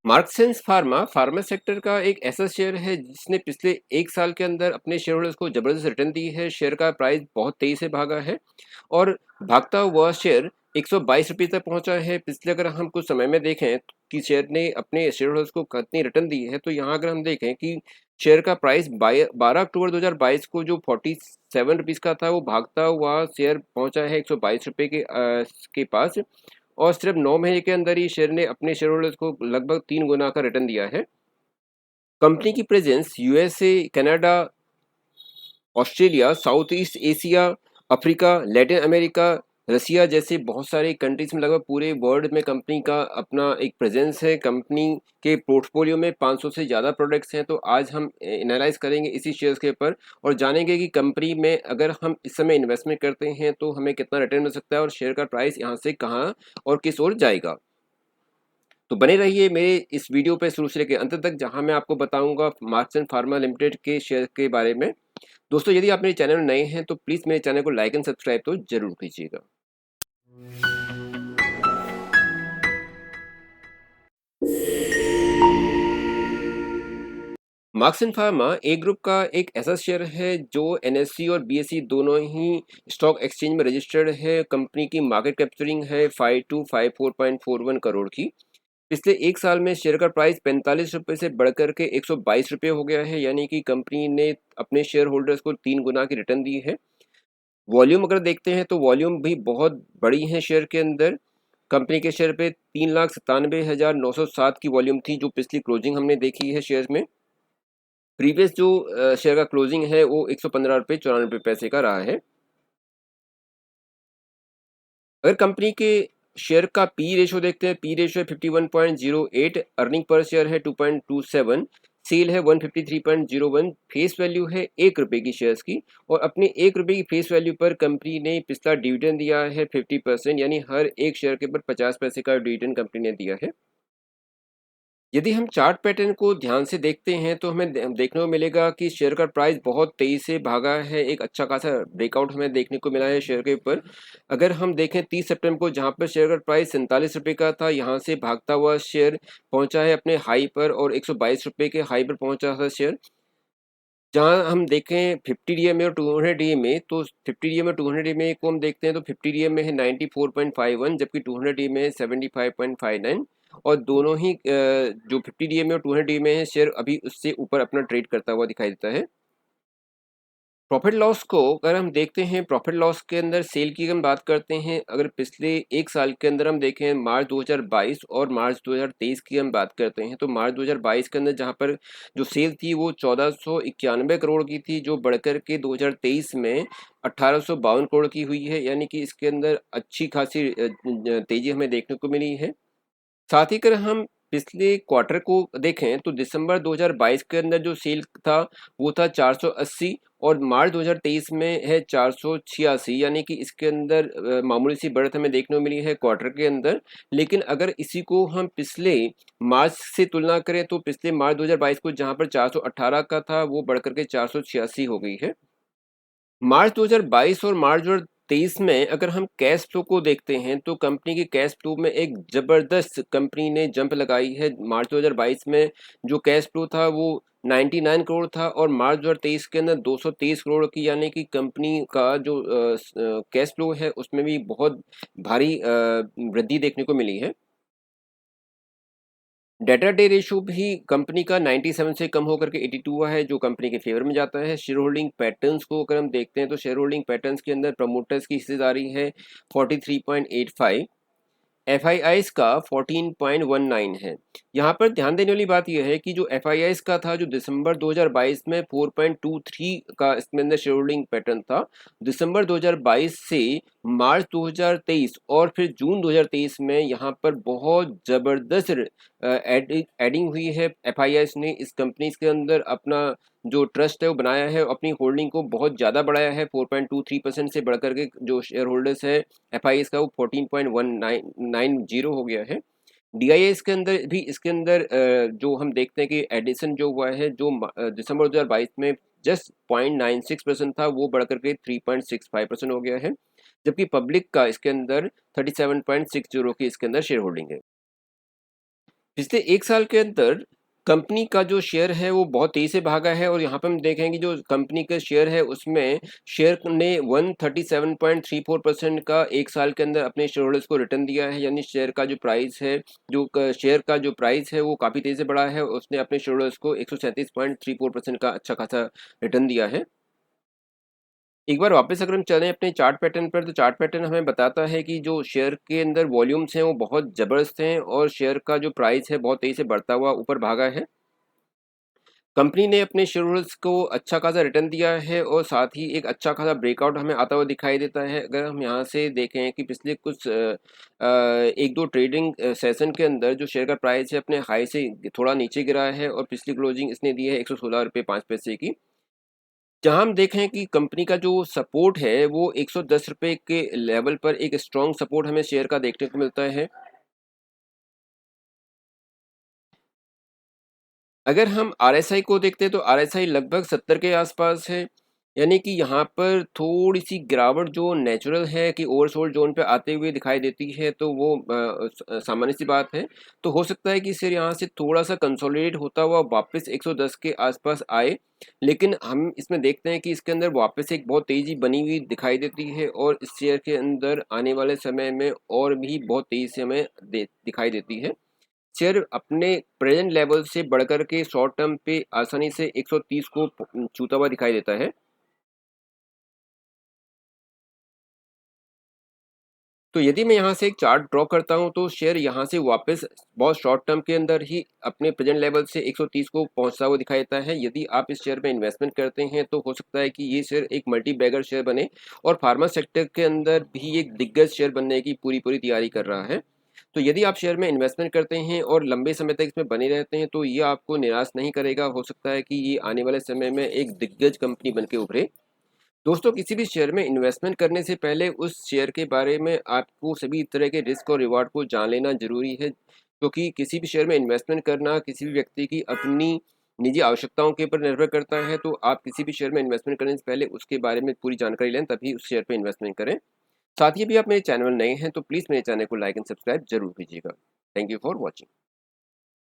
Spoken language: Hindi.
मार्क्सेंस फार्मा सेक्टर का एक ऐसा शेयर है जिसने पिछले 1 साल के अंदर अपने शेयर होल्डर्स को ज़बरदस्त रिटर्न दी है। शेयर का प्राइस बहुत तेज़ी से भागा है और भागता हुआ शेयर ₹122 तक पहुँचा है। पिछले अगर हम कुछ समय में देखें कि शेयर ने अपने शेयर होल्डर्स को कितनी रिटर्न दी है, तो यहाँ अगर हम देखें कि शेयर का प्राइस 12 अक्टूबर 2022 को जो ₹47 का था, वो भागता हुआ शेयर पहुँचा है ₹122 के पास और सिर्फ 9 महीने के अंदर ही शेयर ने अपने शेयर होल्डर्स को लगभग 3 गुना का रिटर्न दिया है। कंपनी की presence USA, Canada, Australia, South East Asia, Africa, Latin America, Russia जैसे बहुत सारे कंट्रीज में लगभग पूरे वर्ल्ड में कंपनी का अपना एक प्रेजेंस है। कंपनी के पोर्टफोलियो में 500 से ज़्यादा प्रोडक्ट्स हैं। तो आज हम एनालाइज करेंगे इसी शेयर्स के ऊपर और जानेंगे कि कंपनी में अगर हम इस समय इन्वेस्टमेंट करते हैं तो हमें कितना रिटर्न मिल सकता है और शेयर का प्राइस यहाँ से कहाँ और किस ओर जाएगा। तो बने रहिए मेरे इस वीडियो पे शुरू से लेकर अंत तक, जहां मैं आपको बताऊंगा मार्क्स फार्मा लिमिटेड के शेयर के बारे में। दोस्तों, यदि आप मेरे चैनल में नए हैं तो प्लीज़ मेरे चैनल को लाइक एंड सब्सक्राइब तो जरूर कीजिएगा। मार्क्स फार्मा ए ग्रुप का एक ऐसा शेयर है जो एनएससी और बीएसई दोनों ही स्टॉक एक्सचेंज में रजिस्टर्ड है। कंपनी की मार्केट कैप्चरिंग है 5254.41 करोड़ की। पिछले 1 साल में शेयर का प्राइस ₹45 से बढ़कर के ₹122 हो गया है, यानी कि कंपनी ने अपने शेयर होल्डर्स को 3 गुना की रिटर्न दी है। वॉल्यूम अगर देखते हैं तो वॉल्यूम भी बहुत बड़ी है शेयर के अंदर। कंपनी के शेयर पे 3,97,907 की वॉल्यूम थी जो पिछली क्लोजिंग हमने देखी है शेयर में। प्रीवियस जो शेयर का क्लोजिंग है वो ₹115.94 का रहा है। अगर कंपनी के शेयर का पी रेशो देखते हैं, पी रेशो है 51.08, अर्निंग पर शेयर है 2.27, सेल है 153.01, फेस वैल्यू है ₹1 की शेयर्स की और अपने ₹1 की फेस वैल्यू पर कंपनी ने पिछला डिविडेंड दिया है 50%, यानी हर एक शेयर के ऊपर 50 पैसे का डिविडेंड कंपनी ने दिया है। यदि हम चार्ट पैटर्न को ध्यान से देखते हैं तो हमें देखने को मिलेगा कि शेयर का प्राइस बहुत तेजी से भागा है। एक अच्छा खासा ब्रेकआउट हमें देखने को मिला है शेयर के ऊपर। अगर हम देखें 30 सितंबर को, जहां पर शेयर का प्राइस ₹47 का था, यहां से भागता हुआ शेयर पहुंचा है अपने हाई पर और ₹122 के हाई पर पहुंचा था शेयर। जहां हम देखें 50 डीएम और 200 डीएम में, तो 50 डीएम और 200 डीएम को हम देखते हैं तो 50 डीएम में है 94.51, जबकि 200 डीएम में है 75.59 और दोनों ही जो 50 डीएम और 200 डीएम है शेयर अभी उससे ऊपर अपना ट्रेड करता हुआ दिखाई देता है। प्रॉफिट लॉस को अगर हम देखते हैं, प्रॉफिट लॉस के अंदर सेल की हम बात करते हैं। अगर पिछले 1 साल के अंदर हम देखें, मार्च 2022 और मार्च 2023 की हम बात करते हैं, तो मार्च 2022 के अंदर जहां पर जो सेल थी वो 1491 करोड़ की थी, जो बढ़कर के 2023 में 1852 करोड़ की हुई है, यानी कि इसके अंदर अच्छी खासी तेजी हमें देखने को मिली है। साथ ही अगर हम पिछले क्वार्टर को देखें तो दिसंबर 2022 के अंदर जो सेल था वो था 480 और मार्च 2023 में है 486, यानी कि इसके अंदर मामूली सी बढ़त हमें देखने को मिली है क्वार्टर के अंदर। लेकिन अगर इसी को हम पिछले मार्च से तुलना करें तो पिछले मार्च 2022 को जहां पर 418 का था वो बढ़कर के 486 हो गई है। मार्च 2022 और मार्च 2023 में अगर हम कैश फ्लो को देखते हैं तो कंपनी के कैश फ्लो में एक ज़बरदस्त कंपनी ने जंप लगाई है। मार्च 2022 में जो कैश फ्लो था वो 99 करोड़ था और मार्च 2023 के अंदर 223 करोड़ की, यानी कि कंपनी का जो कैश फ्लो है उसमें भी बहुत भारी वृद्धि देखने को मिली है। डेटा डे रेशियो भी कंपनी का 97 से कम होकर के 82 हुआ है, जो कंपनी के फेवर में जाता है। शेयर होल्डिंग पैटर्न्स को अगर हम देखते हैं तो शेयर होल्डिंग पैटर्न्स के अंदर प्रमोटर्स की हिस्सेदारी है 43.85, एफआईआईज का 14.19 है। यहाँ पर ध्यान देने वाली बात यह है कि जो एफआईआईज का था, जो दिसंबर 2022 में 4.23 का इसमें अंदर शेयर होल्डिंग पैटर्न था, दिसंबर 2022 से मार्च 2023 और फिर जून 2023 में यहाँ पर बहुत ज़बरदस्त एडिंग हुई है। एफआईआईज ने इस कंपनीज के अंदर अपना जो ट्रस्ट है वो बनाया है, अपनी होल्डिंग को बहुत ज़्यादा बढ़ाया है। 4.23% से बढ़कर के जो शेयर होल्डर्स है एफआईएस का वो 14.1990 हो गया है। डीआईएस के अंदर भी इसके अंदर जो हम देखते हैं कि एडिशन जो हुआ है, जो दिसंबर 2022 में जस्ट 0.96% था वो बढ़कर के 3.65% हो गया है, जबकि पब्लिक का इसके अंदर 37.60 की इसके अंदर शेयर होल्डिंग है। पिछले 1 साल के अंदर कंपनी का जो शेयर है वो बहुत तेज़ी से भागा है और यहाँ पे हम देखेंगे जो कंपनी का शेयर है उसमें शेयर ने 137.34% का 1 साल के अंदर अपने शेयर होल्डर्स को रिटर्न दिया है। यानी शेयर का जो प्राइस है शेयर का जो प्राइस है वो काफ़ी तेज़ी से बढ़ा है। उसने अपने शेयर होल्डर्स को 137.34% का अच्छा खासा रिटर्न दिया है। एक बार वापस अगर हम चलें अपने चार्ट पैटर्न पर, तो चार्ट पैटर्न हमें बताता है कि जो शेयर के अंदर वॉल्यूम्स हैं वो बहुत ज़बरदस्त हैं और शेयर का जो प्राइस है बहुत तेज़ी से बढ़ता हुआ ऊपर भागा है। कंपनी ने अपने शेयर होल्डर्स को अच्छा खासा रिटर्न दिया है और साथ ही एक अच्छा खासा ब्रेकआउट हमें आता हुआ दिखाई देता है। अगर हम यहाँ से देखें कि पिछले कुछ 1-2 ट्रेडिंग सेशन के अंदर जो शेयर का प्राइस है अपने हाई से थोड़ा नीचे गिरा है और पिछली क्लोजिंग इसने दी है ₹116.05 की। जहाँ हम देखें कि कंपनी का जो सपोर्ट है वो ₹110 के लेवल पर एक स्ट्रॉन्ग सपोर्ट हमें शेयर का देखने को मिलता है। अगर हम आरएसआई को देखते हैं तो आरएसआई लगभग 70 के आसपास है। यानी कि यहाँ पर थोड़ी-सी गिरावट जो नेचुरल है कि ओवरसोल्ड ज़ोन पे आते हुए दिखाई देती है तो वो सामान्य-सी बात है। तो हो सकता है कि शेयर यहाँ से थोड़ा-सा कंसोलिडेट होता हुआ वापस 110 के आसपास आए। लेकिन हम इसमें देखते हैं कि इसके अंदर वापस एक बहुत तेज़ी बनी हुई दिखाई देती है और इस शेयर के अंदर आने वाले समय में और भी बहुत तेज़ी से हमें दिखाई देती है। शेयर अपने प्रेजेंट लेवल से बढ़कर के शॉर्ट टर्म पे आसानी से 130 को छूता हुआ दिखाई देता है। तो यदि मैं यहाँ से एक चार्ट ड्रॉ करता हूँ तो शेयर यहाँ से वापस बहुत शॉर्ट टर्म के अंदर ही अपने प्रेजेंट लेवल से 130 को पहुँचता हुआ दिखाई देता है। यदि आप इस शेयर में इन्वेस्टमेंट करते हैं तो हो सकता है कि ये शेयर एक मल्टी बैगर शेयर बने और फार्मा सेक्टर के अंदर भी एक दिग्गज शेयर बनने की पूरी तैयारी कर रहा है। तो यदि आप शेयर में इन्वेस्टमेंट करते हैं और लंबे समय तक इसमें बने रहते हैं तो ये आपको निराश नहीं करेगा। हो सकता है कि ये आने वाले समय में एक दिग्गज कंपनी बन के उभरे। दोस्तों किसी भी शेयर में इन्वेस्टमेंट करने से पहले उस शेयर के बारे में आपको सभी तरह के रिस्क और रिवार्ड को जान लेना ज़रूरी है, क्योंकि किसी भी शेयर में इन्वेस्टमेंट करना किसी भी व्यक्ति की अपनी निजी आवश्यकताओं के ऊपर निर्भर करता है। तो आप किसी भी शेयर में इन्वेस्टमेंट करने से पहले उसके बारे में पूरी जानकारी लें तभी उस शेयर पे इन्वेस्टमेंट करें। साथ ही यदि आप मेरे चैनल नए हैं तो प्लीज़ मेरे चैनल को लाइक एंड सब्सक्राइब जरूर कीजिएगा। Thank you for watching.